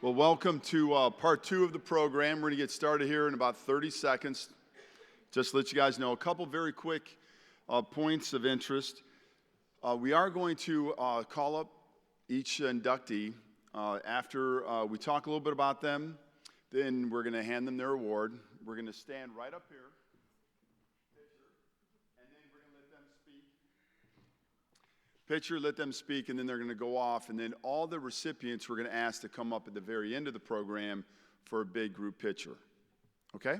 Well, welcome to part two of the program. We're going to get started here in about 30 seconds. Just to let you guys know a couple very quick points of interest. We are going to call up each inductee after we talk a little bit about them. Then we're going to hand them their award. We're going to stand right up here, and then we're going to let them speak. Picture, let them speak, and then they're going to go off. And then all the recipients we're going to ask to come up at the very end of the program for a big group picture. Okay?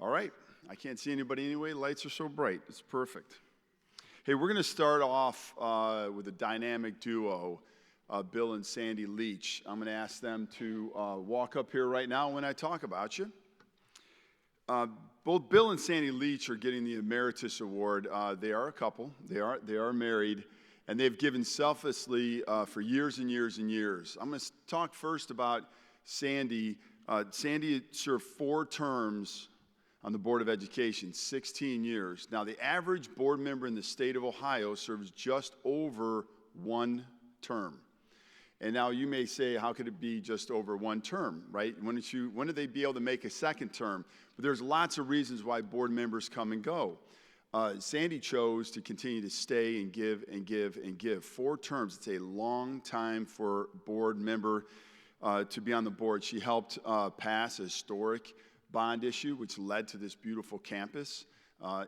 All right. I can't see anybody anyway. Lights are so bright. It's perfect. Hey, we're going to start off with a dynamic duo, Bill and Sandy Leach. I'm going to ask them to walk up here right now when I talk about you. Both Bill and Sandy Leach are getting the Emeritus Award. They are a couple. They are married, and they've given selflessly for years and years and years. I'm going to talk first about Sandy. Sandy served 4 terms on the Board of Education, 16 years. Now, the average board member in the state of Ohio serves just over 1 term. And now you may say, how could it be just over 1 term, right? When did they be able to make a 2nd term? But there's lots of reasons why board members come and go. Sandy chose to continue to stay and give and give and give. 4 terms, it's a long time for a board member to be on the board. She helped pass a historic bond issue, which led to this beautiful campus.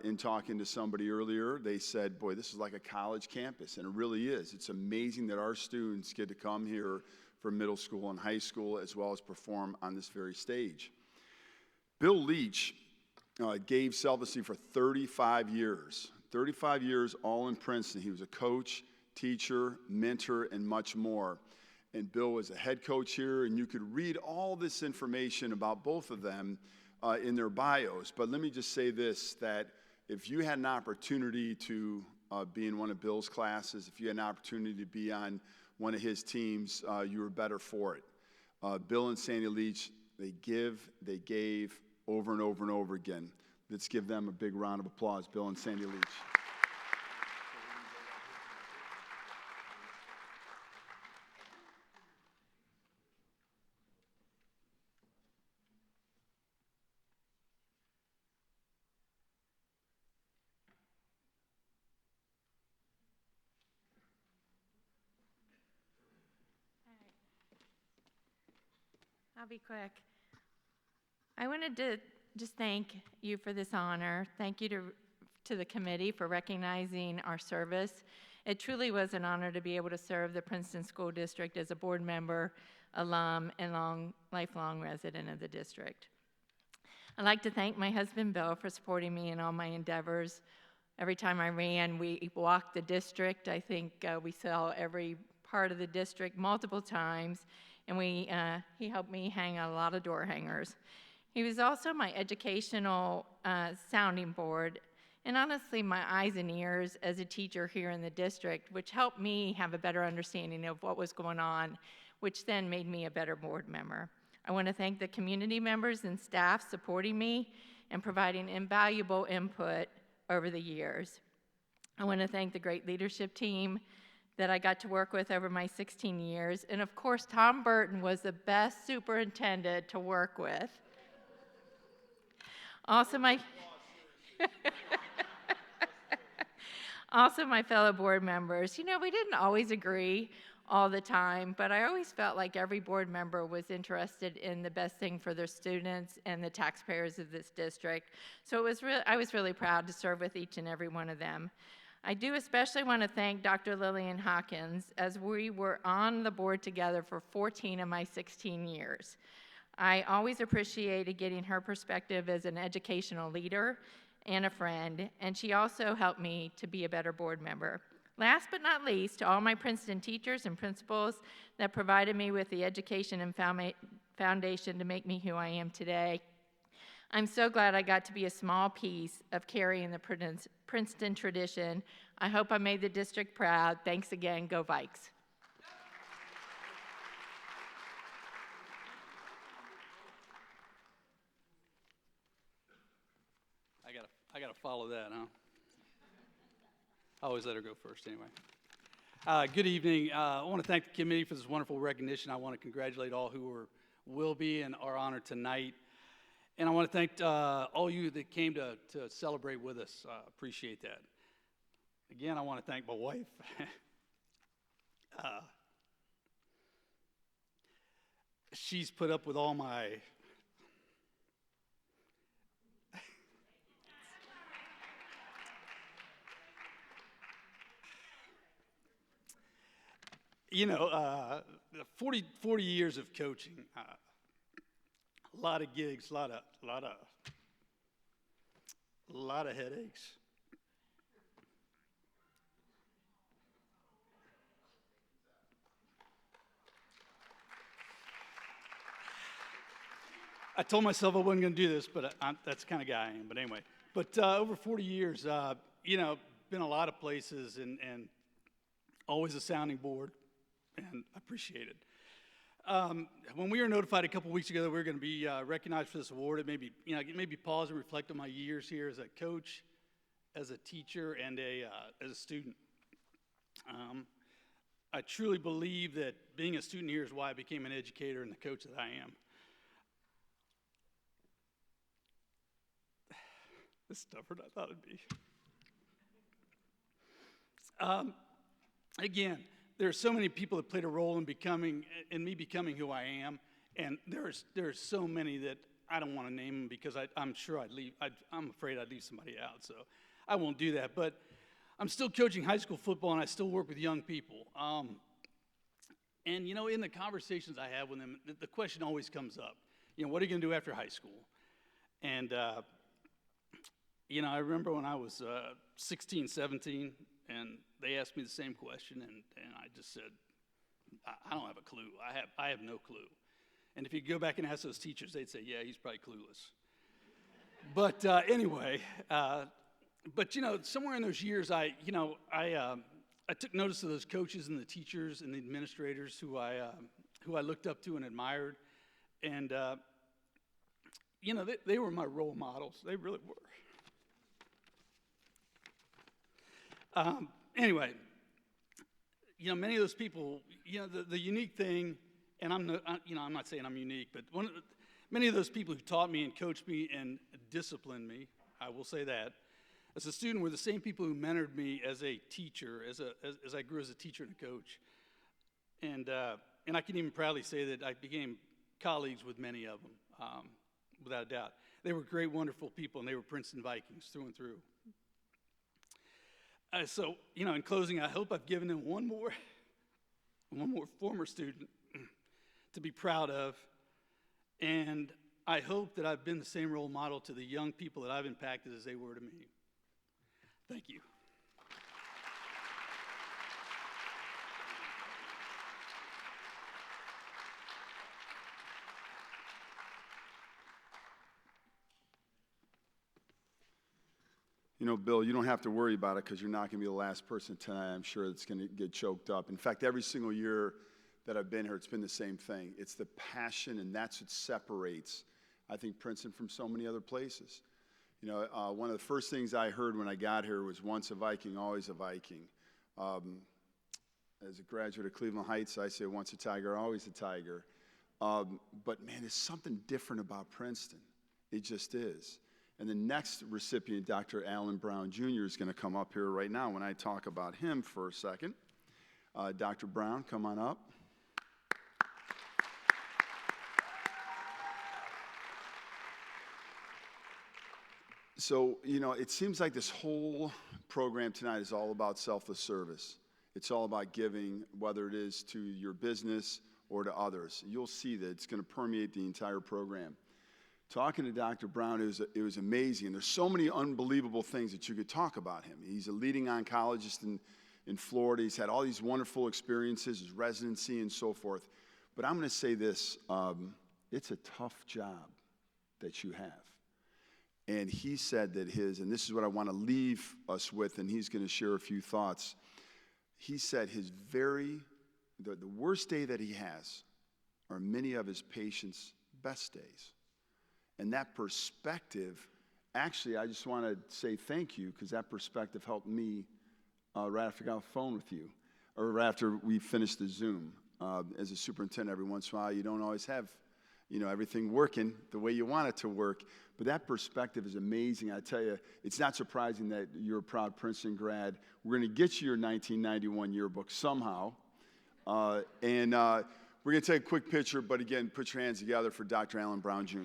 In talking to somebody earlier, they said, boy, this is like a college campus, and it really is. It's amazing that our students get to come here for middle school and high school, as well as perform on this very stage. Bill Leach gave selflessly for 35 years. 35 years all in Princeton. He was a coach, teacher, mentor, and much more. And Bill was a head coach here, and you could read all this information about both of them in their bios. But let me just say this, that if you had an opportunity to be in one of Bill's classes, if you had an opportunity to be on one of his teams, you were better for it. Bill and Sandy Leach, they gave over and over and over again. Let's give them a big round of applause, Bill and Sandy Leach. I'll be quick. I wanted to just thank you for this honor. Thank you to the committee for recognizing our service. It truly was an honor to be able to serve the Princeton School District as a board member, alum, and lifelong resident of the district. I'd like to thank my husband, Bill, for supporting me in all my endeavors. Every time I ran, we walked the district. I think we saw every part of the district multiple times. And he helped me hang a lot of door hangers. He was also my educational sounding board, and honestly, my eyes and ears as a teacher here in the district, which helped me have a better understanding of what was going on, which then made me a better board member. I want to thank the community members and staff supporting me and providing invaluable input over the years. I want to thank the great leadership team that I got to work with over my 16 years. And of course, Tom Burton was the best superintendent to work with. Also, my fellow board members. You know, we didn't always agree all the time, but I always felt like every board member was interested in the best thing for their students and the taxpayers of this district. So I was really proud to serve with each and every one of them. I do especially want to thank Dr. Lillian Hawkins, as we were on the board together for 14 of my 16 years. I always appreciated getting her perspective as an educational leader and a friend, and she also helped me to be a better board member. Last but not least, to all my Princeton teachers and principals that provided me with the education and foundation to make me who I am today, I'm so glad I got to be a small piece of carrying the Princeton tradition. I hope I made the district proud. Thanks again. Go Vikes. I gotta follow that, huh? I always let her go first anyway. Good evening. I want to thank the committee for this wonderful recognition. I want to congratulate all who will be and are honored tonight. And I want to thank all you that came to celebrate with us. Appreciate that. Again, I want to thank my wife. She's put up with all my you know, 40 years of coaching, a lot of gigs, a lot of headaches. I told myself I wasn't going to do this, but that's the kind of guy I am. But anyway, over 40 years, been a lot of places and always a sounding board. And I appreciate it. When we were notified a couple weeks ago that we were going to be recognized for this award, it made me pause and reflect on my years here as a coach, as a teacher, and as a student. I truly believe that being a student here is why I became an educator and the coach that I am. This is tougher than I thought it'd be. Again, there are so many people that played a role in me becoming who I am, and there's so many that I don't want to name them because I'm sure I'm afraid I'd leave somebody out, so I won't do that. But I'm still coaching high school football, and I still work with young people. And in the conversations I have with them, the question always comes up. What are you going to do after high school? And I remember when I was 16, 17. And they asked me the same question, and I just said, I don't have a clue. I have no clue. And if you go back and ask those teachers, they'd say, yeah, he's probably clueless. But anyway, somewhere in those years, I took notice of those coaches and the teachers and the administrators who I looked up to and admired, and they were my role models. They really were. Anyway, many of those people, the unique thing, and I'm not saying I'm unique, but many of those people who taught me and coached me and disciplined me, I will say that, as a student were the same people who mentored me as a teacher, as I grew as a teacher and a coach. And I can even proudly say that I became colleagues with many of them, without a doubt. They were great, wonderful people, and they were Princeton Vikings through and through. So, in closing, I hope I've given them one more former student to be proud of, and I hope that I've been the same role model to the young people that I've impacted as they were to me. Thank you. Bill, you don't have to worry about it because you're not going to be the last person tonight, I'm sure, that's going to get choked up. In fact, every single year that I've been here, it's been the same thing. It's the passion, and that's what separates, I think, Princeton from so many other places. One of the first things I heard when I got here was once a Viking, always a Viking. As a graduate of Cleveland Heights, I say once a Tiger, always a Tiger. But, man, there's something different about Princeton. It just is. And the next recipient, Dr. Alan Brown Jr., is going to come up here right now when I talk about him for a second. Dr. Brown, come on up. So, it seems like this whole program tonight is all about selfless service. It's all about giving, whether it is to your business or to others. You'll see that it's going to permeate the entire program. Talking to Dr. Brown, it was amazing. There's so many unbelievable things that you could talk about him. He's a leading oncologist in Florida. He's had all these wonderful experiences, his residency and so forth. But I'm going to say this, it's a tough job that you have. And he said that and this is what I want to leave us with, and he's going to share a few thoughts. He said the worst day that he has are many of his patients' best days. And that perspective, actually, I just want to say thank you because that perspective helped me right after I got off the phone with you. or after we finish the Zoom. As a superintendent, every once in a while, you don't always have, everything working the way you want it to work. But that perspective is amazing. I tell you, it's not surprising that you're a proud Princeton grad. We're going to get you your 1991 yearbook somehow. We're going to take a quick picture, but again, put your hands together for Dr. Alan Brown, Jr.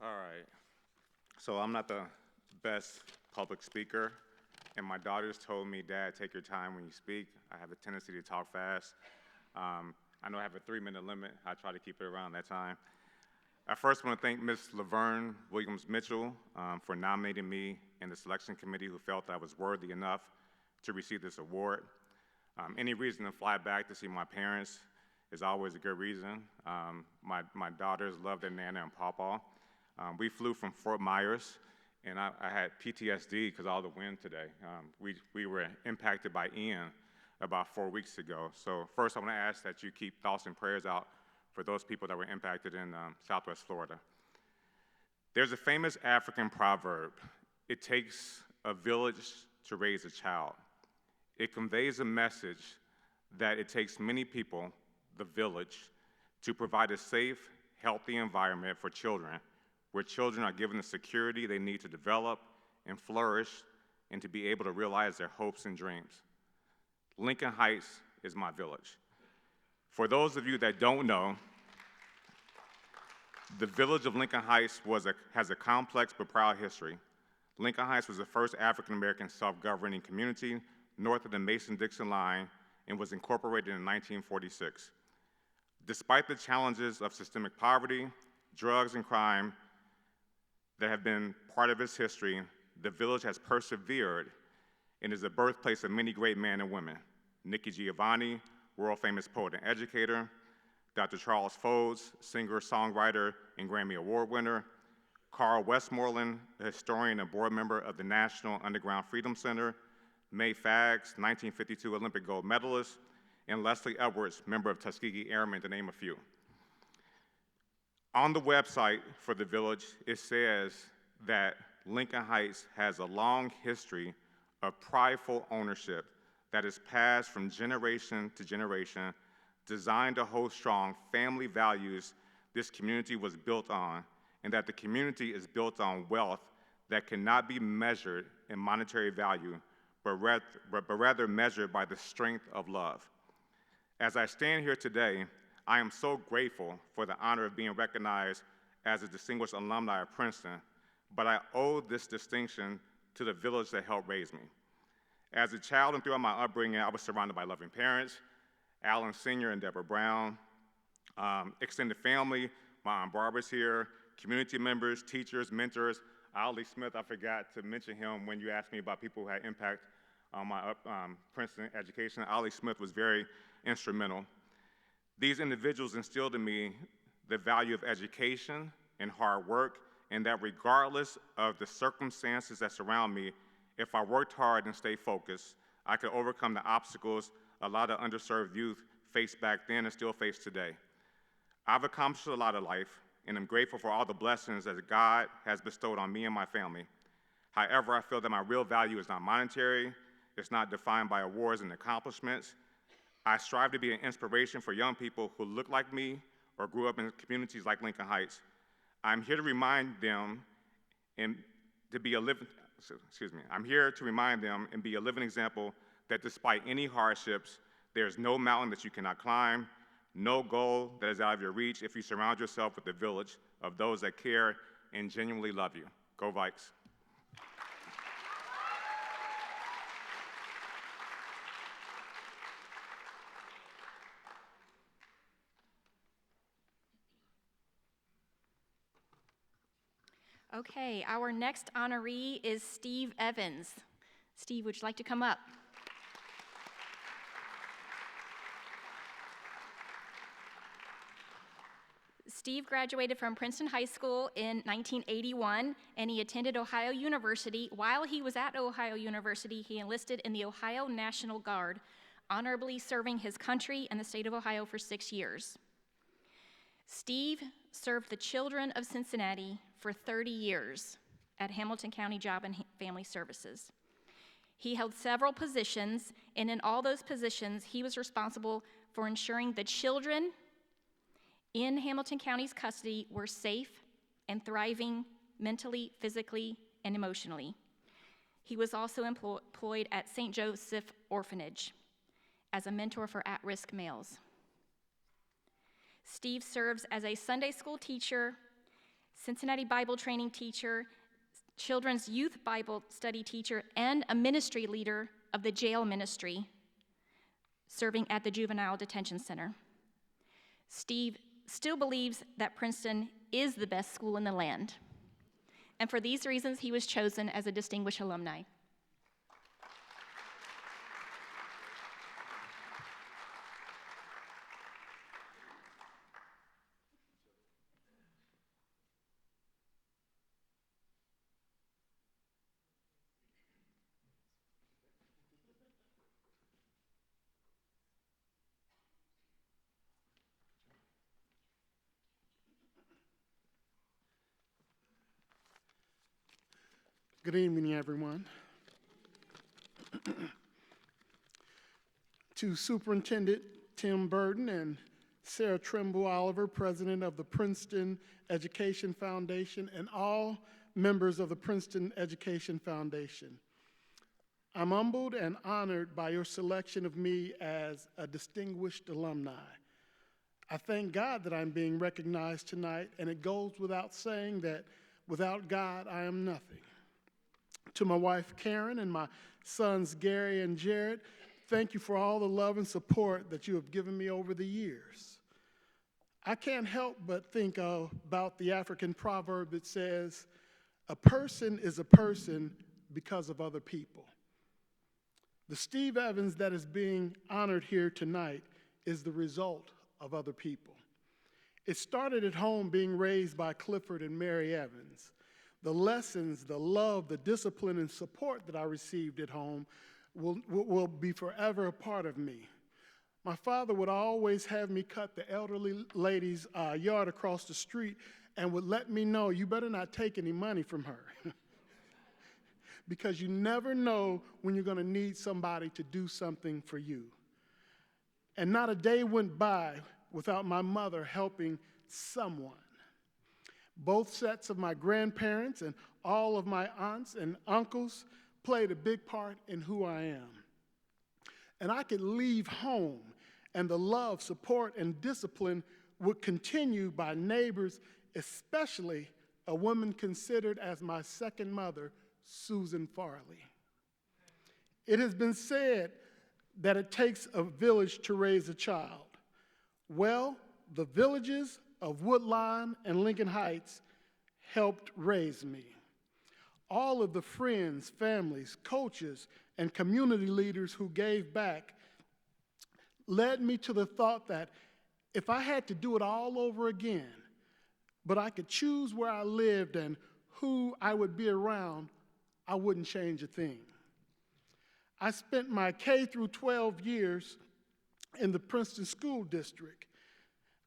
All right. So I'm not the best public speaker, and my daughters told me, Dad, take your time when you speak. I have a tendency to talk fast. I know I have a 3-minute limit. I try to keep it around that time. I first want to thank Ms. Laverne Williams-Mitchell for nominating me and the selection committee, who felt I was worthy enough to receive this award. Any reason to fly back to see my parents is always a good reason. My daughters love their Nana and Pawpaw. We flew from Fort Myers, and I had PTSD because of all the wind today. We were impacted by Ian about 4 weeks ago. So first, I want to ask that you keep thoughts and prayers out for those people that were impacted in Southwest Florida. There's a famous African proverb: it takes a village to raise a child. It conveys a message that it takes many people, the village, to provide a safe, healthy environment for children, where children are given the security they need to develop and flourish and to be able to realize their hopes and dreams. Lincoln Heights is my village. For those of you that don't know, the village of Lincoln Heights has a complex but proud history. Lincoln Heights was the first African-American self-governing community north of the Mason-Dixon line and was incorporated in 1946. Despite the challenges of systemic poverty, drugs, and crime that have been part of its history, the village has persevered and is the birthplace of many great men and women. Nikki Giovanni, world-famous poet and educator; Dr. Charles Fodes, singer, songwriter, and Grammy Award winner; Carl Westmoreland, a historian and board member of the National Underground Freedom Center; May Faggs, 1952 Olympic gold medalist; and Leslie Edwards, member of Tuskegee Airmen, to name a few. On the website for the village, it says that Lincoln Heights has a long history of prideful ownership that is passed from generation to generation, designed to hold strong family values this community was built on, and that the community is built on wealth that cannot be measured in monetary value, but rather measured by the strength of love. As I stand here today, I am so grateful for the honor of being recognized as a distinguished alumni of Princeton, but I owe this distinction to the village that helped raise me. As a child and throughout my upbringing, I was surrounded by loving parents, Alan Sr. and Deborah Brown, extended family, my Aunt Barbara's here, community members, teachers, mentors. Ollie Smith, I forgot to mention him when you asked me about people who had impact on my Princeton education. Ollie Smith was very instrumental. These individuals instilled in me the value of education and hard work, and that regardless of the circumstances that surround me, if I worked hard and stayed focused, I could overcome the obstacles a lot of underserved youth faced back then and still face today. I've accomplished a lot in life, and I'm grateful for all the blessings that God has bestowed on me and my family. However, I feel that my real value is not monetary, it's not defined by awards and accomplishments. I strive to be an inspiration for young people who look like me or grew up in communities like Lincoln Heights. I'm here to remind them and be a living example that despite any hardships, there's no mountain that you cannot climb, no goal that is out of your reach if you surround yourself with a village of those that care and genuinely love you. Go Vikes. Okay, our next honoree is Steve Evans. Steve, would you like to come up? Steve graduated from Princeton High School in 1981, and he attended Ohio University. While he was at Ohio University, he enlisted in the Ohio National Guard, honorably serving his country and the state of Ohio for 6 years. Steve served the children of Cincinnati for 30 years at Hamilton County Job and Family Services. He held several positions, and in all those positions, he was responsible for ensuring the children in Hamilton County's custody were safe and thriving mentally, physically, and emotionally. He was also employed at St. Joseph Orphanage as a mentor for at-risk males. Steve serves as a Sunday school teacher, Cincinnati Bible training teacher, children's youth Bible study teacher, and a ministry leader of the jail ministry, serving at the Juvenile Detention Center. Steve still believes that Princeton is the best school in the land. And for these reasons, he was chosen as a distinguished alumni. Good evening, everyone. To Superintendent Tim Burton and Sarah Trimble Oliver, President of the Princeton Education Foundation, and all members of the Princeton Education Foundation, I'm humbled and honored by your selection of me as a distinguished alumni. I thank God that I'm being recognized tonight, and it goes without saying that without God, I am nothing. To my wife, Karen, and my sons, Gary and Jared, thank you for all the love and support that you have given me over the years. I can't help but think about the African proverb that says, a person is a person because of other people. The Steve Evans that is being honored here tonight is the result of other people. It started at home being raised by Clifford and Mary Evans. The lessons, the love, the discipline, and support that I received at home will be forever a part of me. My father would always have me cut the elderly lady's yard across the street and would let me know, you better not take any money from her. Because you never know when you're going to need somebody to do something for you. And not a day went by without my mother helping someone. Both sets of my grandparents and all of my aunts and uncles played a big part in who I am. And I could leave home, and the love, support, and discipline would continue by neighbors, especially a woman considered as my second mother, Susan Farley. It has been said that it takes a village to raise a child. Well, the villages of Woodline and Lincoln Heights helped raise me. All of the friends, families, coaches, and community leaders who gave back led me to the thought that if I had to do it all over again, but I could choose where I lived and who I would be around, I wouldn't change a thing. I spent my K through 12 years in the Princeton School District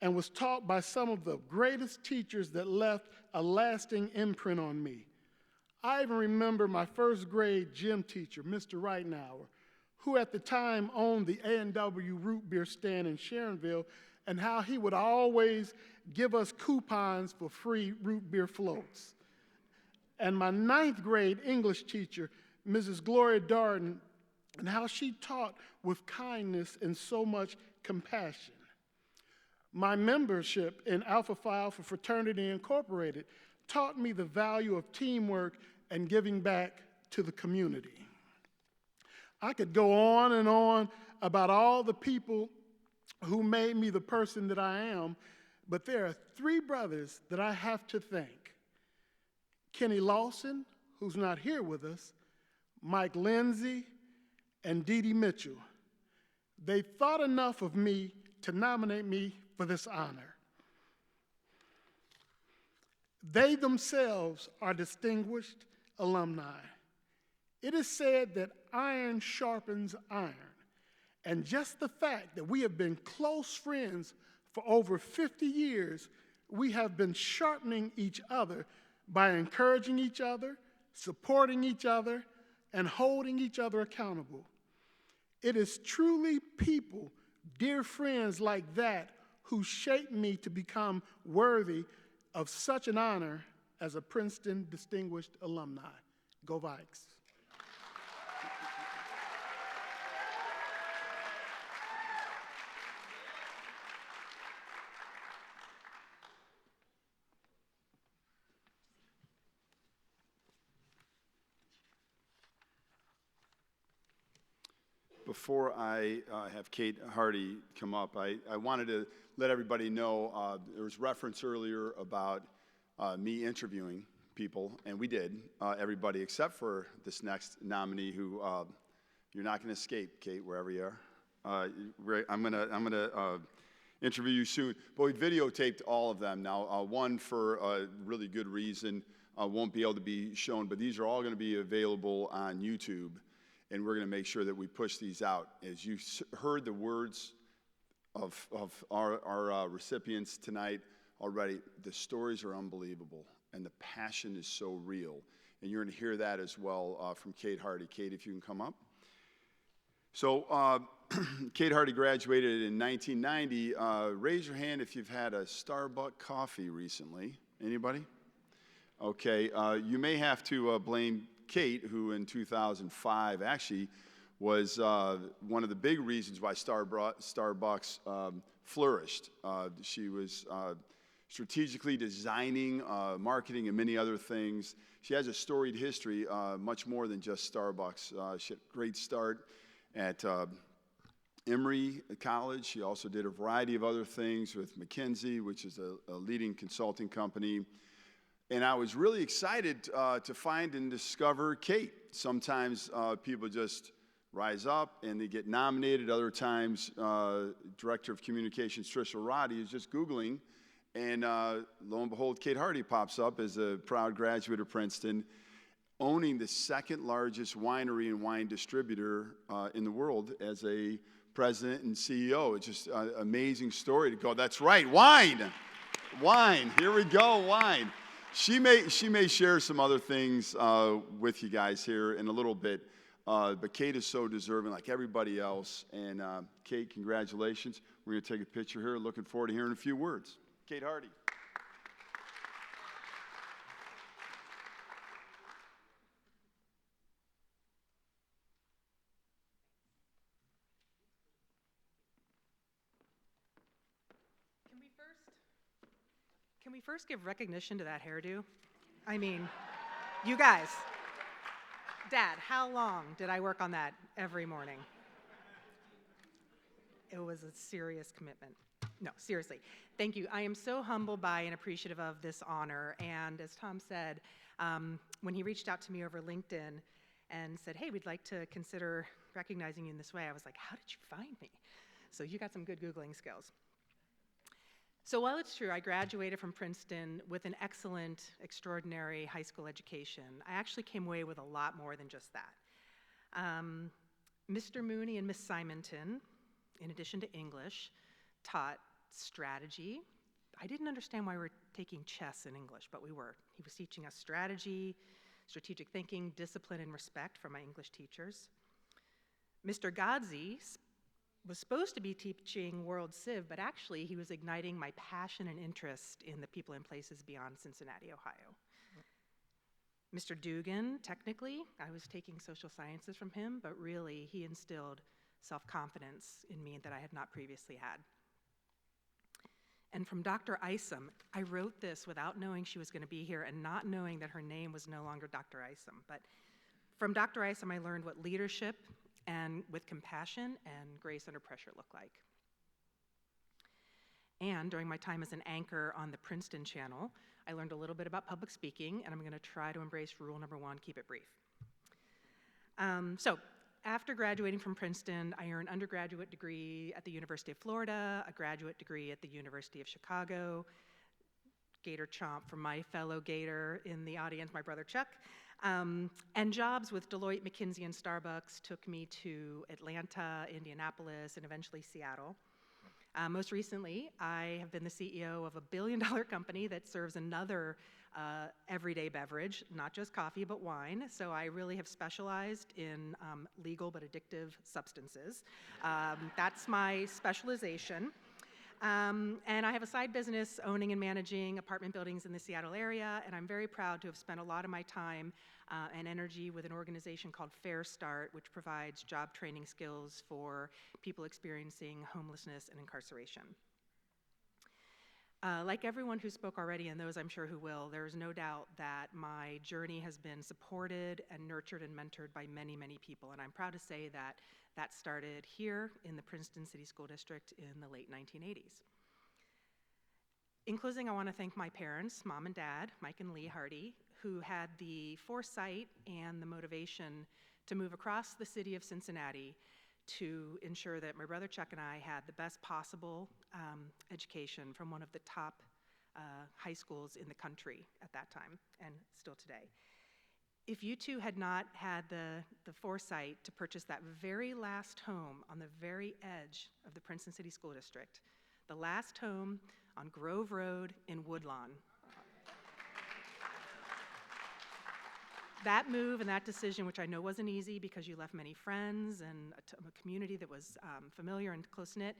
and was taught by some of the greatest teachers that left a lasting imprint on me. I even remember my first grade gym teacher, Mr. Reitenauer, who at the time owned the A&W root beer stand in Sharonville, and how he would always give us coupons for free root beer floats. And my 9th grade English teacher, Mrs. Gloria Darden, and how she taught with kindness and so much compassion. My membership in Alpha Phi Alpha Fraternity Incorporated taught me the value of teamwork and giving back to the community. I could go on and on about all the people who made me the person that I am, but there are 3 brothers that I have to thank. Kenny Lawson, who's not here with us, Mike Lindsay, and Dee Dee Mitchell. They thought enough of me to nominate me for this honor. They themselves are distinguished alumni. It is said that iron sharpens iron, and just the fact that we have been close friends for over 50 years, we have been sharpening each other by encouraging each other, supporting each other, and holding each other accountable. It is truly people, dear friends like that, who shaped me to become worthy of such an honor as a Princeton Distinguished Alumni. Go Vikes. Before I have Kate Hardy come up, I wanted to let everybody know there was reference earlier about me interviewing people, and we did, everybody except for this next nominee who you're not going to escape, Kate, wherever you are. I'm gonna interview you soon. But we videotaped all of them. Now, one for a really good reason won't be able to be shown, but these are all going to be available on YouTube. And we're going to make sure that we push these out. As you heard the words of our recipients tonight already, the stories are unbelievable, and the passion is so real. And you're going to hear that as well from Kate Hardy. Kate, if you can come up. So Kate Hardy graduated in 1990. Raise your hand if you've had a Starbucks coffee recently. Anybody? Okay, you may have to blame Kate, who in 2005 actually was one of the big reasons why Starbucks flourished. She was strategically designing, marketing, and many other things. She has a storied history, much more than just Starbucks. She had a great start at Emory College. She also did a variety of other things with McKinsey, which is a leading consulting company. And I was really excited to find and discover Kate. Sometimes people just rise up and they get nominated. Other times, Director of Communications Trisha Roddy is just Googling, and lo and behold, Kate Hardy pops up as a proud graduate of Princeton, owning the second largest winery and wine distributor in the world as a president and CEO. It's just an amazing story to go, that's right, wine, here we go, wine. She may share some other things with you guys here in a little bit, but Kate is so deserving, like everybody else. And Kate, congratulations. We're going to take a picture here. Looking forward to hearing a few words. Kate Hardy. Can we first give recognition to that hairdo? I mean, you guys, Dad, how long did I work on that every morning? It was a serious commitment. No, seriously, thank you. I am so humbled by and appreciative of this honor. And as Tom said, when he reached out to me over LinkedIn and said, hey, we'd like to consider recognizing you in this way, I was like, how did you find me? So you got some good Googling skills. So while it's true, I graduated from Princeton with an excellent, extraordinary high school education, I actually came away with a lot more than just that. Mr. Mooney and Miss Simonton, in addition to English, taught strategy. I didn't understand why we were taking chess in English, but we were. He was teaching us strategy, strategic thinking, discipline, and respect from my English teachers. Mr. Godsey was supposed to be teaching World Civ, but actually he was igniting my passion and interest in the people and places beyond Cincinnati, Ohio. Mr. Dugan, technically, I was taking social sciences from him, but really he instilled self-confidence in me that I had not previously had. And from Dr. Isom, I wrote this without knowing she was going to be here and not knowing that her name was no longer Dr. Isom. But from Dr. Isom, I learned what leadership and with compassion and grace under pressure look like. And during my time as an anchor on the Princeton channel, I learned a little bit about public speaking, and I'm going to try to embrace rule number 1, keep it brief. So after graduating from Princeton, I earned an undergraduate degree at the University of Florida, a graduate degree at the University of Chicago, Gator Chomp from my fellow Gator in the audience, my brother Chuck. And jobs with Deloitte, McKinsey, and Starbucks took me to Atlanta, Indianapolis, and eventually Seattle. Most recently, I have been the CEO of a billion-dollar company that serves another everyday beverage, not just coffee, but wine. So I really have specialized in legal but addictive substances. That's my specialization. And I have a side business owning and managing apartment buildings in the Seattle area, and I'm very proud to have spent a lot of my time and energy with an organization called Fair Start, which provides job training skills for people experiencing homelessness and incarceration. Like everyone who spoke already, and those I'm sure who will, there's no doubt that my journey has been supported and nurtured and mentored by many, many people, and I'm proud to say that that started here in the Princeton City School District in the late 1980s. In closing, I want to thank my parents, Mom and Dad, Mike and Lee Hardy, who had the foresight and the motivation to move across the city of Cincinnati to ensure that my brother Chuck and I had the best possible education from one of the top high schools in the country at that time, and still today. If you two had not had the foresight to purchase that very last home on the very edge of the Princeton City School District, the last home on Grove Road in Woodlawn, that move and that decision, which I know wasn't easy because you left many friends and a community that was familiar and close-knit,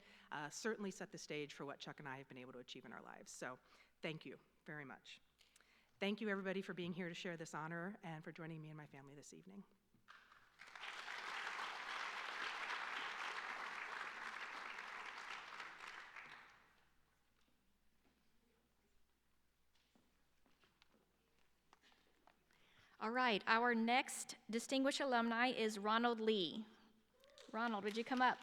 certainly set the stage for what Chuck and I have been able to achieve in our lives. So thank you very much. Thank you, everybody, for being here to share this honor and for joining me and my family this evening. All right, our next distinguished alumni is Ronald Lee. Ronald, would you come up?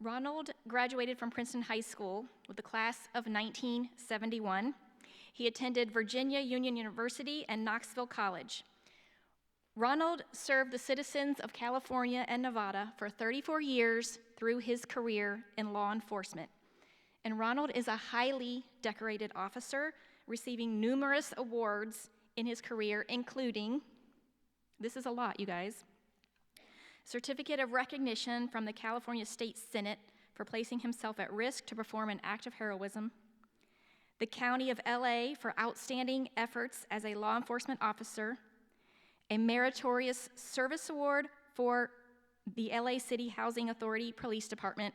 Ronald graduated from Princeton High School with the class of 1971. He attended Virginia Union University and Knoxville College. Ronald served the citizens of California and Nevada for 34 years through his career in law enforcement. And Ronald is a highly decorated officer, receiving numerous awards in his career, including, this is a lot, you guys, Certificate of Recognition from the California State Senate for placing himself at risk to perform an act of heroism, the County of LA for outstanding efforts as a law enforcement officer, a Meritorious Service Award for the LA City Housing Authority Police Department,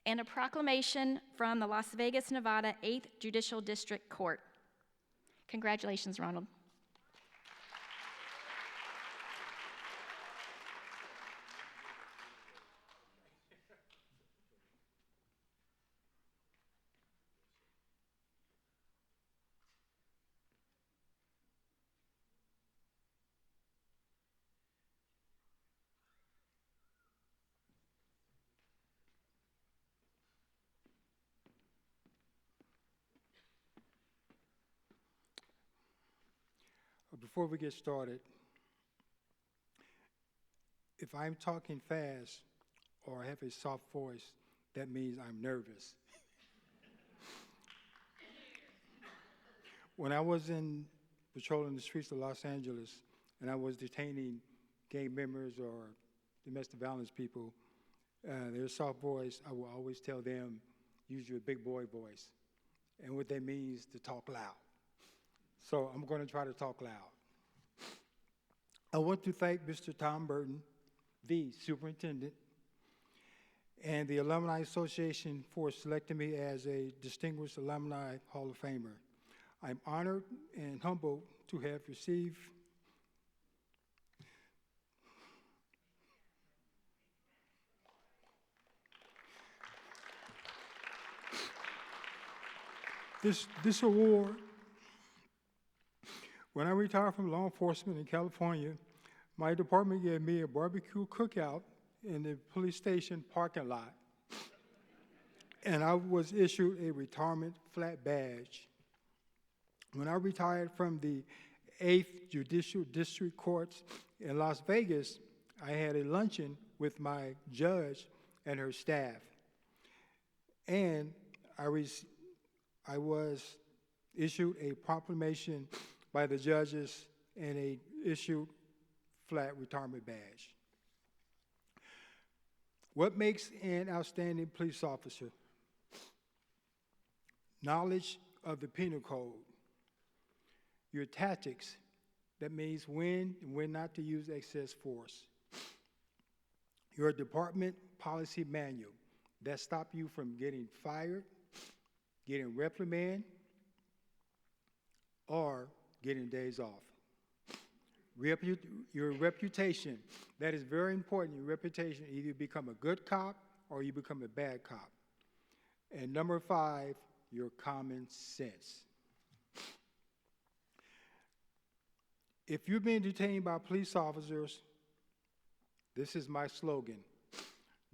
and a proclamation from the Las Vegas, Nevada 8th Judicial District Court. Congratulations, Ronald. Before we get started, if I'm talking fast or have a soft voice, that means I'm nervous. When I was patrolling the streets of Los Angeles and I was detaining gang members or domestic violence people, their soft voice, I will always tell them, use your big boy voice. And what that means to talk loud. So I'm going to try to talk loud. I want to thank Mr. Tom Burton, the superintendent, and the Alumni Association for selecting me as a Distinguished Alumni Hall of Famer. I'm honored and humbled to have received this award. When I retired from law enforcement in California, my department gave me a barbecue cookout in the police station parking lot, and I was issued a retirement flat badge. When I retired from the 8th Judicial District Courts in Las Vegas, I had a luncheon with my judge and her staff. And I was issued a proclamation by the judges and a issued flat retirement badge. What makes an outstanding police officer? Knowledge of the penal code. Your tactics, that means when and when not to use excess force. Your department policy manual, that stop you from getting fired, getting reprimand, or getting days off. Your reputation, that is very important. Your reputation, either you become a good cop or you become a bad cop. And number 5, your common sense. If you're being detained by police officers, this is my slogan.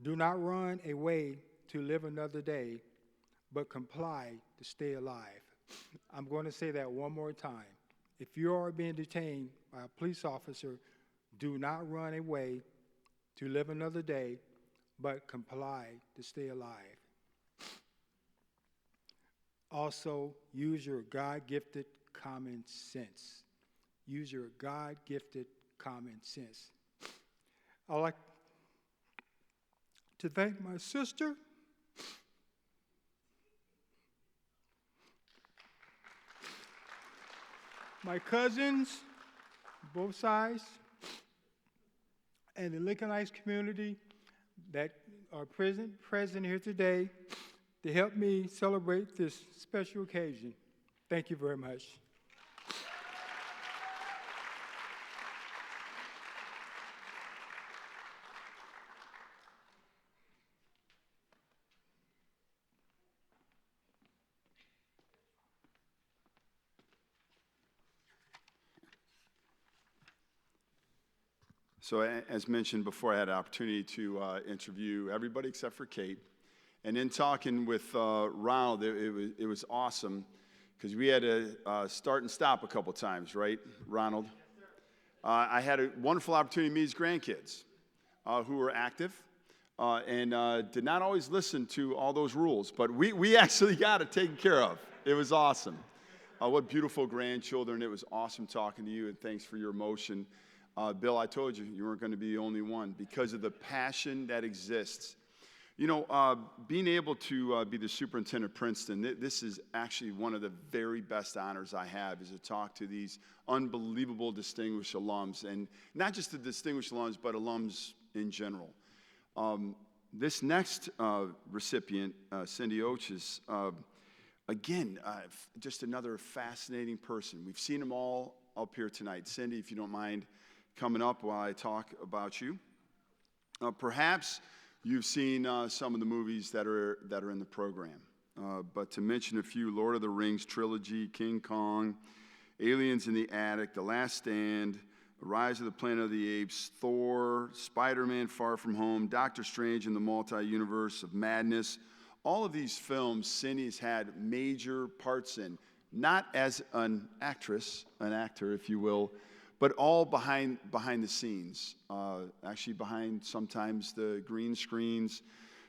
Do not run away to live another day, but comply to stay alive. I'm going to say that one more time. If you are being detained by a police officer, do not run away to live another day, but comply to stay alive. Also, use your God-gifted common sense. Use your God-gifted common sense. I'd like to thank my sister, my cousins, both sides, and the Lincoln Heights community that are present here today to help me celebrate this special occasion. Thank you very much. So as mentioned before, I had an opportunity to interview everybody except for Kate. And in talking with Ronald, it was awesome because we had to start and stop a couple times, right, Ronald? Yes, sir. I had a wonderful opportunity to meet his grandkids who were active and did not always listen to all those rules, but we actually got it taken care of. It was awesome. What beautiful grandchildren. It was awesome talking to you, and thanks for your emotion. Bill, I told you, you weren't going to be the only one because of the passion that exists. You know, being able to be the superintendent of Princeton, this is actually one of the very best honors I have, is to talk to these unbelievable distinguished alums, and not just the distinguished alums, but alums in general. This next recipient, Cindy Ochs, again, just another fascinating person. We've seen them all up here tonight. Cindy, if you don't mind coming up while I talk about you. Perhaps you've seen some of the movies that are in the program. But to mention a few, Lord of the Rings trilogy, King Kong, Aliens in the Attic, The Last Stand, Rise of the Planet of the Apes, Thor, Spider-Man Far From Home, Doctor Strange in the Multi-Universe of Madness. All of these films Cindy's had major parts in, not as an actress, an actor, if you will, but all behind the scenes, actually behind sometimes the green screens,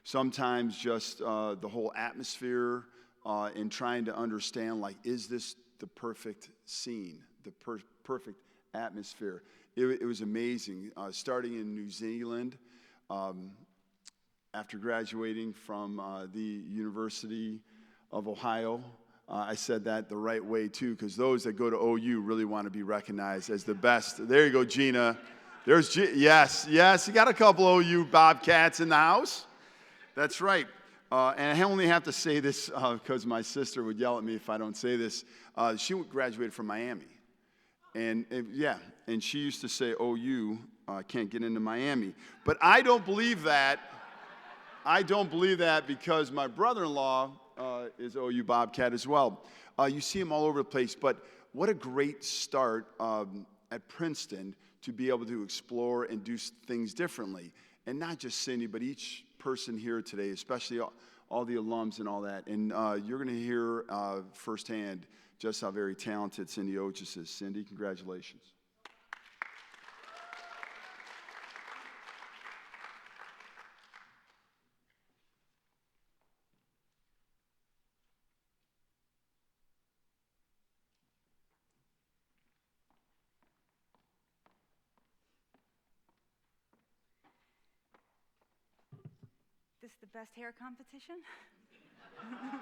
sometimes just the whole atmosphere, and trying to understand, like, is this the perfect scene, the perfect atmosphere? It was amazing. Starting in New Zealand, after graduating from the University of Ohio, I said that the right way, too, because those that go to OU really want to be recognized as the best. There you go, Gina. There's yes, you got a couple OU Bobcats in the house. That's right. And I only have to say this because my sister would yell at me if I don't say this. She graduated from Miami. And she used to say, OU can't get into Miami. But I don't believe that. I don't believe that because my brother-in-law is OU Bobcat as well. You see him all over the place, but what a great start at Princeton to be able to explore and do things differently. And not just Cindy, but each person here today, especially all the alums and all that. And you're going to hear firsthand just how very talented Cindy Ochs is. Cindy, congratulations. This the best hair competition? I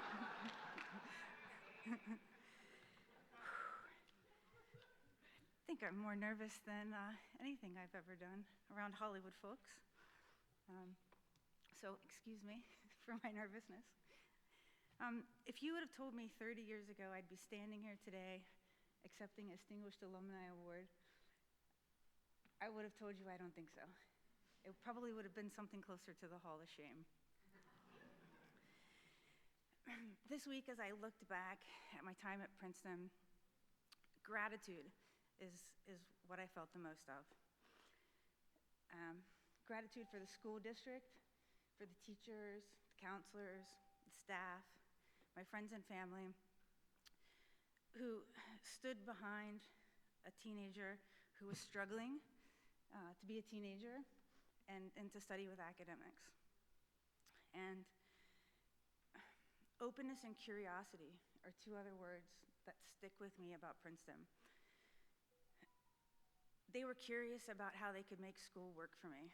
think I'm more nervous than anything I've ever done around Hollywood folks. So excuse me for my nervousness. If you would have told me 30 years ago I'd be standing here today accepting a Distinguished Alumni Award, I would have told you I don't think so. It probably would have been something closer to the Hall of Shame. This week, as I looked back at my time at Princeton, gratitude is what I felt the most of. Gratitude for the school district, for the teachers, the counselors, the staff, my friends and family, who stood behind a teenager who was struggling to be a teenager and to study with academics. And openness and curiosity are two other words that stick with me about Princeton. They were curious about how they could make school work for me.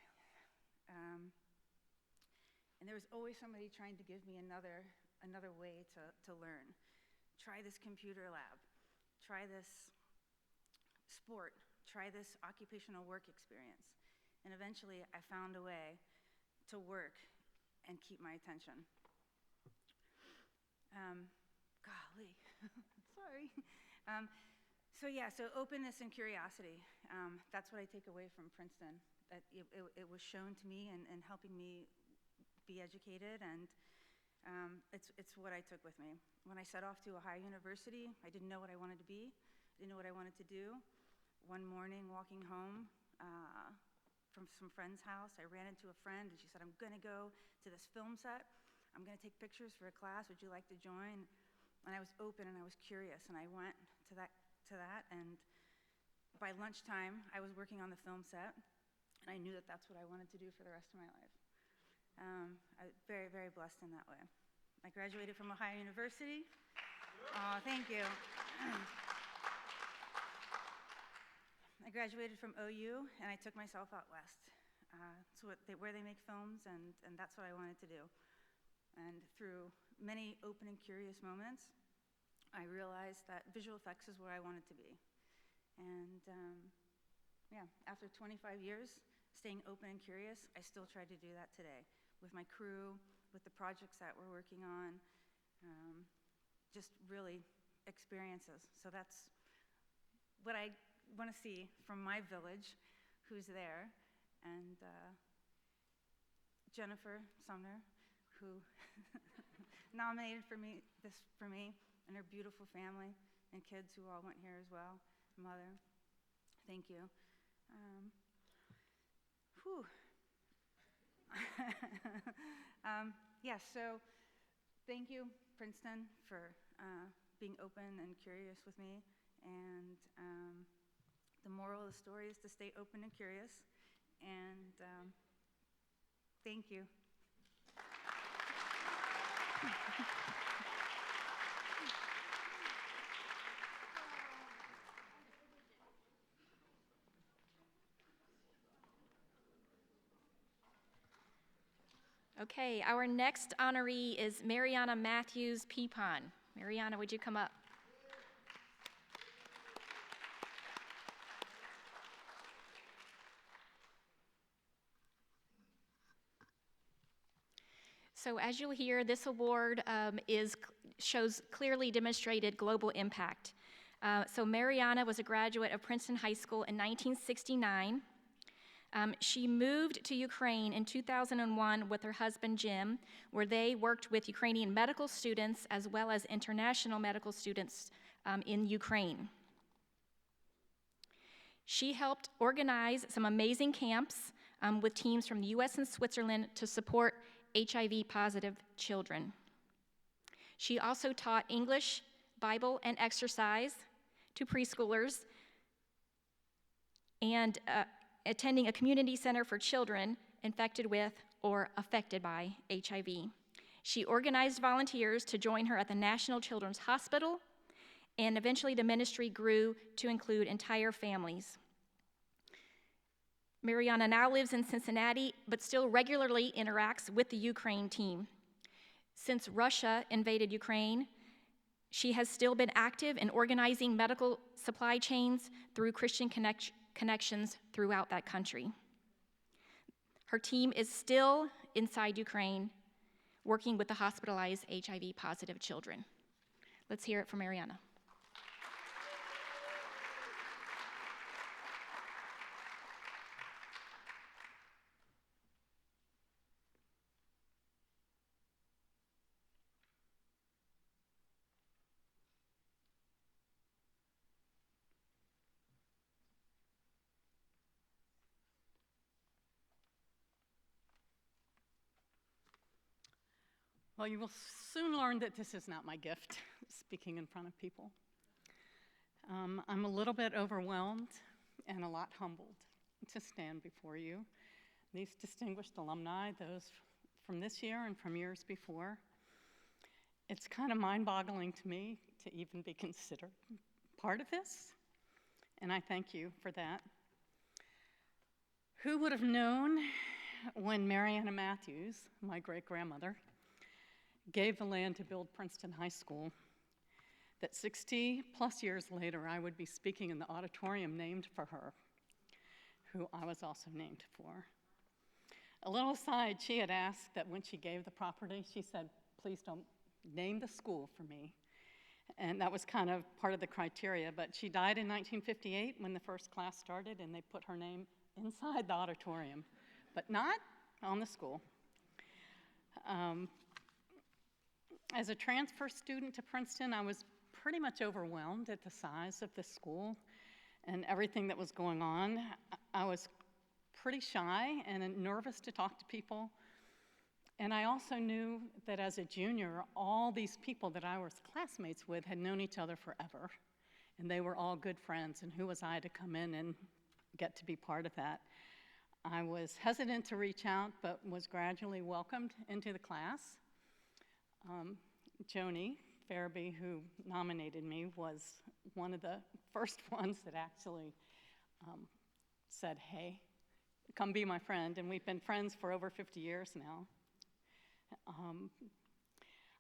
And there was always somebody trying to give me another way to learn. Try this computer lab, try this sport, try this occupational work experience. And eventually I found a way to work and keep my attention. Golly, sorry. So openness and curiosity, that's what I take away from Princeton. That it was shown to me and helping me be educated, and it's what I took with me. When I set off to Ohio University, I didn't know what I wanted to be, didn't know what I wanted to do. One morning, walking home from some friend's house, I ran into a friend, and she said, I'm gonna go to this film set. I'm gonna take pictures for a class, would you like to join? And I was open and I was curious, and I went to that, and by lunchtime, I was working on the film set, and I knew that that's what I wanted to do for the rest of my life. I was very, very blessed in that way. I graduated from Ohio University. Oh, thank you. I graduated from OU, and I took myself out west. Where they make films, and that's what I wanted to do. And through many open and curious moments, I realized that visual effects is where I wanted to be. And after 25 years, staying open and curious, I still try to do that today with my crew, with the projects that we're working on, just really experiences. So that's what I want to see from my village, who's there, and Jennifer Sumner, who nominated me, and her beautiful family and kids who all went here as well. Mother, thank you. So thank you, Princeton, for being open and curious with me. And the moral of the story is to stay open and curious. And thank you. Okay, our next honoree is Mariana Matthews Peapon. Mariana, would you come up? So as you'll hear, this award shows clearly demonstrated global impact. So Mariana was a graduate of Princeton High School in 1969. She moved to Ukraine in 2001 with her husband Jim, where they worked with Ukrainian medical students as well as international medical students in Ukraine. She helped organize some amazing camps with teams from the US and Switzerland to support HIV-positive children. She also taught English, Bible, and exercise to preschoolers and attending a community center for children infected with or affected by HIV. She organized volunteers to join her at the National Children's Hospital, and eventually the ministry grew to include entire families. Mariana now lives in Cincinnati, but still regularly interacts with the Ukraine team. Since Russia invaded Ukraine, she has still been active in organizing medical supply chains through Christian connections throughout that country. Her team is still inside Ukraine, working with the hospitalized HIV-positive children. Let's hear it from Mariana. Well, you will soon learn that this is not my gift, speaking in front of people. I'm a little bit overwhelmed and a lot humbled to stand before you. These distinguished alumni, those from this year and from years before, it's kind of mind-boggling to me to even be considered part of this, and I thank you for that. Who would have known when Mariana Matthews, my great-grandmother, gave the land to build Princeton High School, that 60 plus years later I would be speaking in the auditorium named for her, who I was also named for. A little aside, she had asked that when she gave the property, she said, please don't name the school for me. And that was kind of part of the criteria, but she died in 1958 when the first class started, and they put her name inside the auditorium, but not on the school. As a transfer student to Princeton, I was pretty much overwhelmed at the size of the school and everything that was going on. I was pretty shy and nervous to talk to people. And I also knew that as a junior, all these people that I was classmates with had known each other forever. And they were all good friends, and who was I to come in and get to be part of that? I was hesitant to reach out, but was gradually welcomed into the class. Joni Farabee, who nominated me, was one of the first ones that actually said, hey, come be my friend, and we've been friends for over 50 years now.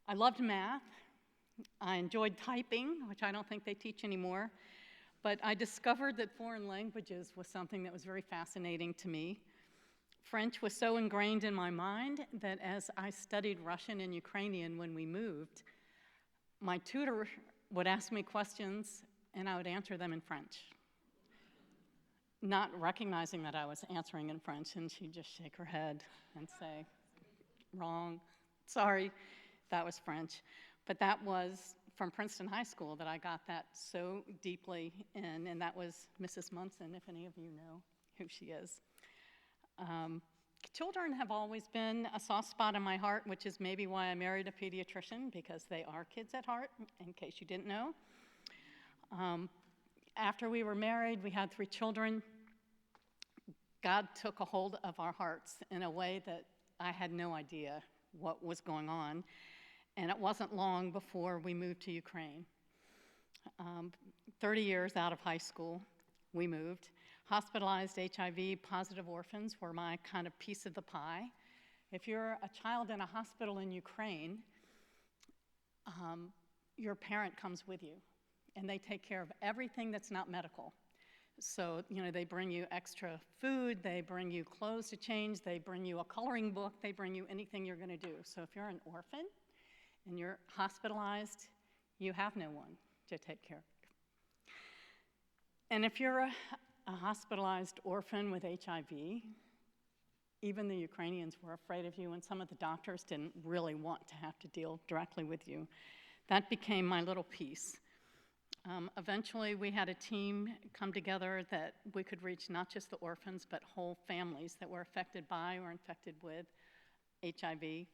I loved math. I enjoyed typing, which I don't think they teach anymore, but I discovered that foreign languages was something that was very fascinating to me. French was so ingrained in my mind that as I studied Russian and Ukrainian when we moved, my tutor would ask me questions and I would answer them in French, not recognizing that I was answering in French, and she'd just shake her head and say, wrong, sorry, that was French. But that was from Princeton High School that I got that so deeply in, and that was Mrs. Munson, if any of you know who she is. Children have always been a soft spot in my heart, which is maybe why I married a pediatrician, because they are kids at heart, in case you didn't know. After we were married, we had 3 children. God took a hold of our hearts in a way that I had no idea what was going on, and it wasn't long before we moved to Ukraine. 30 years out of high school, we moved. Hospitalized HIV-positive orphans were my kind of piece of the pie. If you're a child in a hospital in Ukraine, your parent comes with you, and they take care of everything that's not medical. So, they bring you extra food, they bring you clothes to change, they bring you a coloring book, they bring you anything you're going to do. So if you're an orphan and you're hospitalized, you have no one to take care of you. And if you're a hospitalized orphan with HIV, even the Ukrainians were afraid of you, and some of the doctors didn't really want to have to deal directly with you. That became my little piece. Eventually, we had a team come together that we could reach not just the orphans, but whole families that were affected by or infected with HIV.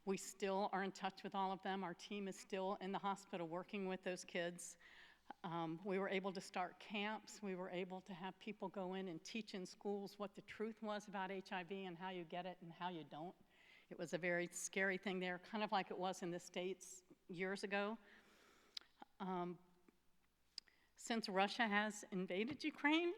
We still are in touch with all of them. Our team is still in the hospital working with those kids. We were able to start camps. We were able to have people go in and teach in schools what the truth was about HIV and how you get it and how you don't. It was a very scary thing there, kind of like it was in the States years ago. Since Russia has invaded Ukraine,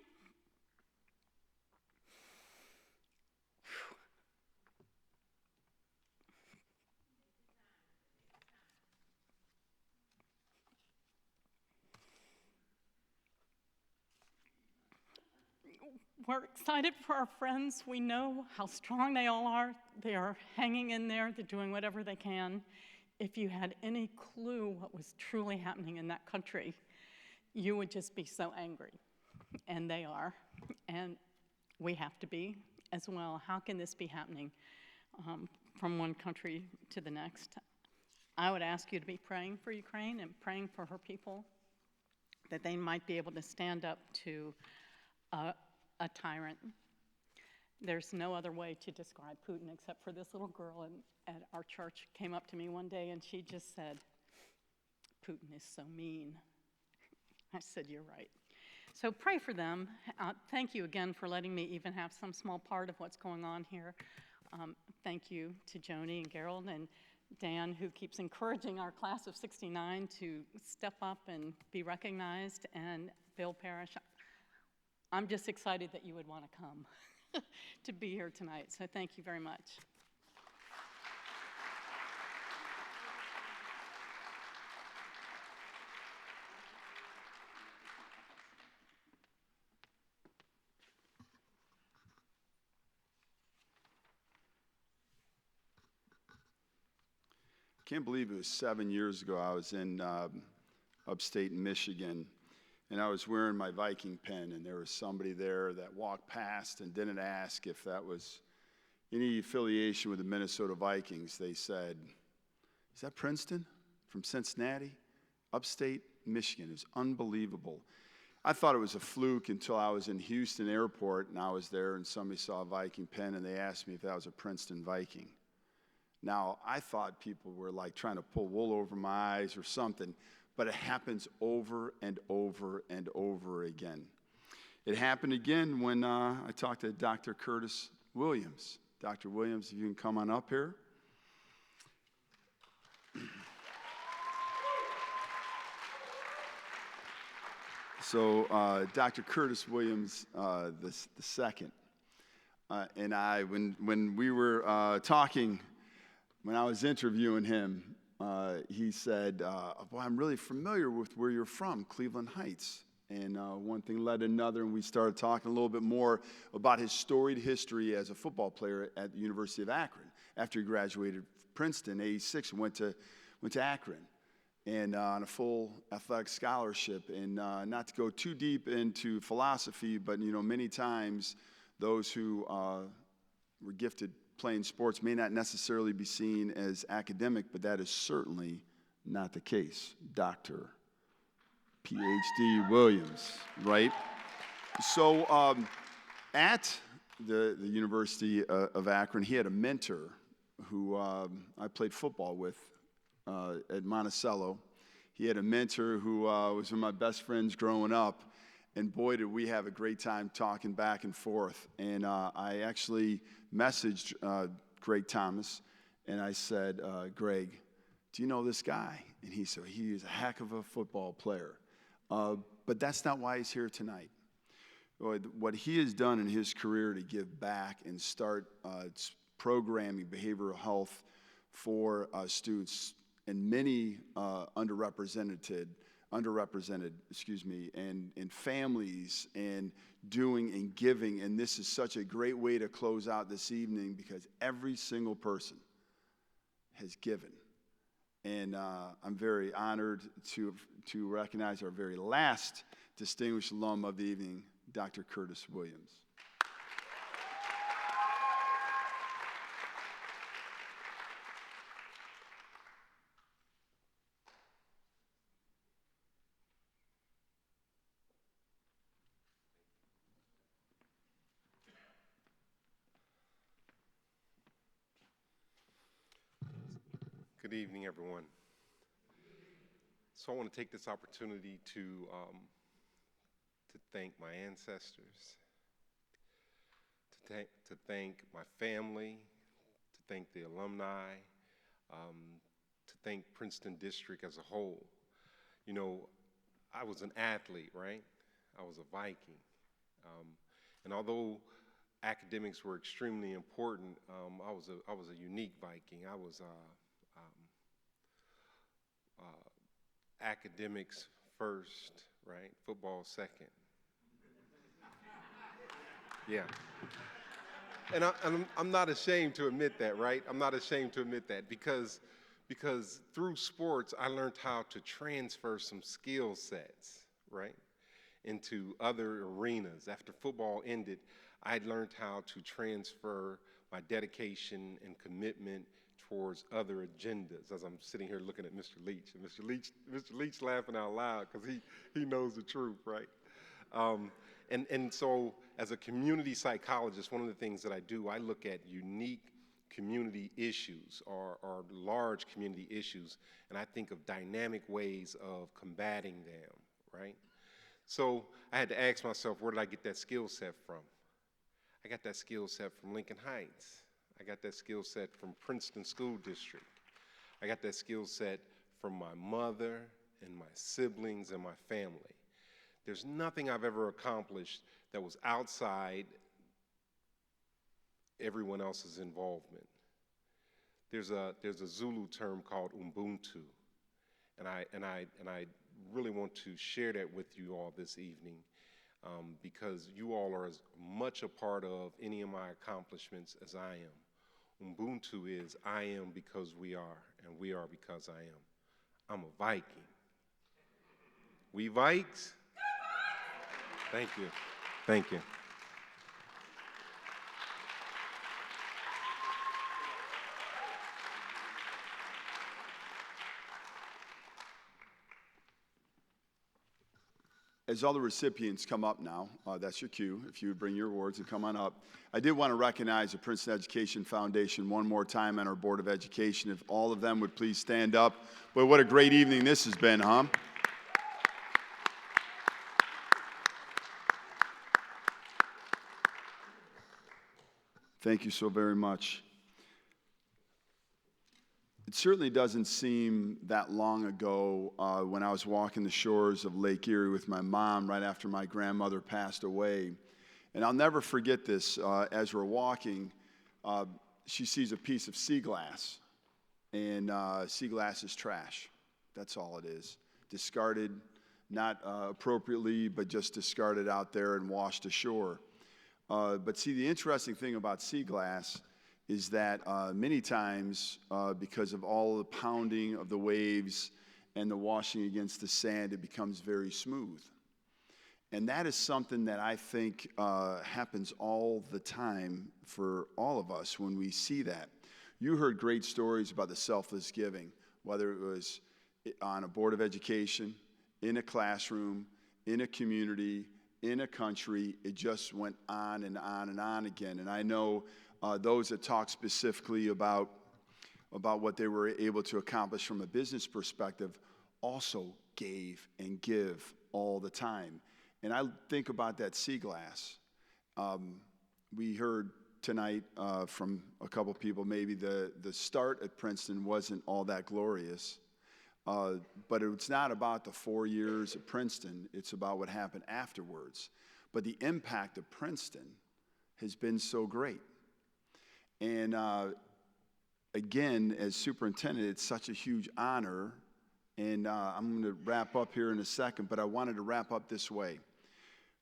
we're excited for our friends. We know how strong they all are. They are hanging in there. They're doing whatever they can. If you had any clue what was truly happening in that country, you would just be so angry. And they are. And we have to be as well. How can this be happening from one country to the next? I would ask you to be praying for Ukraine and praying for her people, that they might be able to stand up to a tyrant. There's no other way to describe Putin except for this little girl at our church came up to me one day and she just said, "Putin is so mean." I said, "You're right." So pray for them. Thank you again for letting me even have some small part of what's going on here. Thank you to Joni and Gerald and Dan, who keeps encouraging our class of '69 to step up and be recognized, and Bill Parrish. I'm just excited that you would want to come to be here tonight, so thank you very much. Can't believe it was 7 years ago. I was in upstate Michigan, and I was wearing my Viking pin, and there was somebody there that walked past and didn't ask if that was any affiliation with the Minnesota Vikings. They said, "Is that Princeton from Cincinnati? Upstate Michigan." It was unbelievable. I thought it was a fluke until I was in Houston Airport, and I was there, and somebody saw a Viking pin, and they asked me if that was a Princeton Viking. Now, I thought people were like trying to pull wool over my eyes or something, but it happens over and over and over again. It happened again when I talked to Dr. Curtis Williams. Dr. Williams, if you can come on up here. So Dr. Curtis Williams, the second, and I, when we were talking, when I was interviewing him, he said, "Boy, I'm really familiar with where you're from, Cleveland Heights." And one thing led to another, and we started talking a little bit more about his storied history as a football player at the University of Akron. After he graduated from Princeton, '86, went to Akron, and on a full athletic scholarship. And not to go too deep into philosophy, but many times those who were gifted playing sports may not necessarily be seen as academic, but that is certainly not the case. Dr. Ph.D. Williams, right? So at the University of Akron, he had a mentor who I played football with at Monticello. He had a mentor who was one of my best friends growing up, and boy, did we have a great time talking back and forth. And I actually messaged Greg Thomas, and I said, "Greg, do you know this guy?" And he said, "He is a heck of a football player." But that's not why he's here tonight. What he has done in his career to give back and start programming behavioral health for students in many underrepresented, and families, and doing and giving. And this is such a great way to close out this evening, because every single person has given. And I'm very honored to recognize our very last distinguished alum of the evening, Dr. Curtis Williams. Good evening, everyone. So I want to take this opportunity to thank my ancestors, to thank my family, to thank the alumni, to thank Princeton District as a whole. You know, I was an athlete, right? I was a Viking. And although academics were extremely important, I was a unique Viking. I was academics first, right? Football second. Yeah. And I'm not ashamed to admit that, right? I'm not ashamed to admit that because through sports, I learned how to transfer some skill sets, right, into other arenas. After football ended, I learned how to transfer my dedication and commitment towards other agendas, as I'm sitting here looking at Mr. Leach. And Mr. Leach laughing out loud because he knows the truth, right? And so as a community psychologist, one of the things that I do, I look at unique community issues or large community issues, and I think of dynamic ways of combating them, right? So I had to ask myself, where did I get that skill set from? I got that skill set from Lincoln Heights. I got that skill set from Princeton School District. I got that skill set from my mother and my siblings and my family. There's nothing I've ever accomplished that was outside everyone else's involvement. There's a Zulu term called Ubuntu, and I really want to share that with you all this evening because you all are as much a part of any of my accomplishments as I am. Ubuntu is I am because we are, and we are because I am. I'm a Viking. We Vikes? Thank you. Thank you. As all the recipients come up now, that's your cue, if you would bring your awards and come on up. I did want to recognize the Princeton Education Foundation one more time and our Board of Education. If all of them would please stand up. Boy, what a great evening this has been, huh? Thank you so very much. It certainly doesn't seem that long ago when I was walking the shores of Lake Erie with my mom right after my grandmother passed away. And I'll never forget this. As we're walking, she sees a piece of sea glass. And sea glass is trash. That's all it is. Discarded, not appropriately, but just discarded out there and washed ashore. But see, the interesting thing about sea glass is that many times, because of all the pounding of the waves and the washing against the sand, it becomes very smooth. And that is something that I think happens all the time for all of us when we see that. You heard great stories about the selfless giving, whether it was on a board of education, in a classroom, in a community, in a country. It just went on and on and on again. And I know those that talk specifically about what they were able to accomplish from a business perspective also gave and give all the time. And I think about that sea glass. We heard tonight from a couple people, maybe the start at Princeton wasn't all that glorious. But it's not about the 4 years at Princeton. It's about what happened afterwards. But the impact of Princeton has been so great. And again, as superintendent, it's such a huge honor. And I'm going to wrap up here in a second, but I wanted to wrap up this way.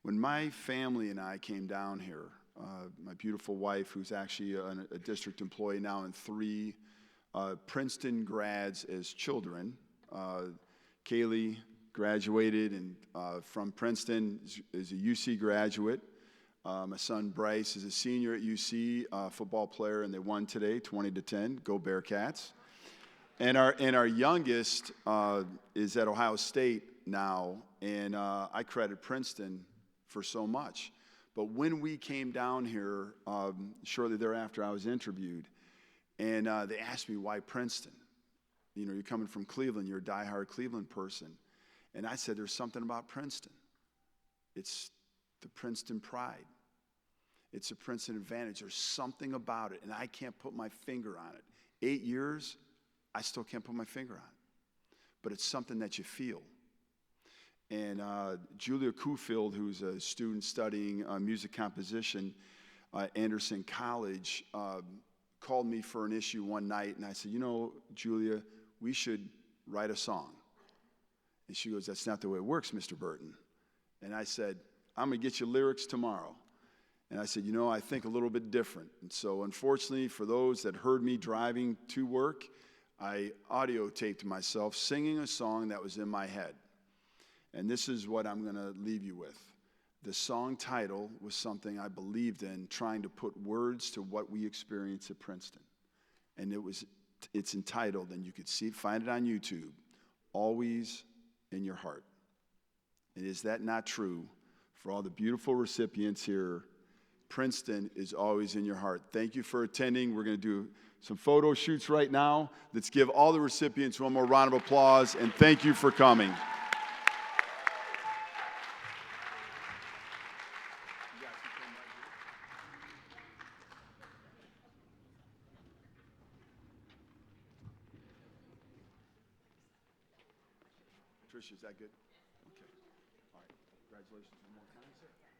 When my family and I came down here, my beautiful wife, who's actually a district employee now, and 3 Princeton grads as children. Kaylee graduated and from Princeton, is a UC graduate. My son Bryce is a senior at UC, football player, and they won today, 20-10. Go Bearcats! And our youngest is at Ohio State now, and I credit Princeton for so much. But when we came down here, shortly thereafter, I was interviewed, and they asked me why Princeton. You know, you're coming from Cleveland, you're a diehard Cleveland person. And I said, there's something about Princeton. It's the Princeton pride. It's a Princeton advantage. There's something about it, and I can't put my finger on it. 8 years, I still can't put my finger on it. But it's something that you feel. And Julia Kufield, who's a student studying music composition at Anderson College, called me for an issue one night, and I said, you know, Julia, we should write a song. And she goes, that's not the way it works, Mr. Burton. And I said, I'm going to get you lyrics tomorrow. And I said, you know, I think a little bit different. And so unfortunately, for those that heard me driving to work, I audio taped myself singing a song that was in my head. And this is what I'm going to leave you with. The song title was something I believed in, trying to put words to what we experience at Princeton. And it's entitled, and you could find it on YouTube, Always in Your Heart. And is that not true for all the beautiful recipients here? Princeton is always in your heart. Thank you for attending. We're going to do some photo shoots right now. Let's give all the recipients one more round of applause, and thank you for coming. Tricia, is that good? Okay. All right. Congratulations one more time.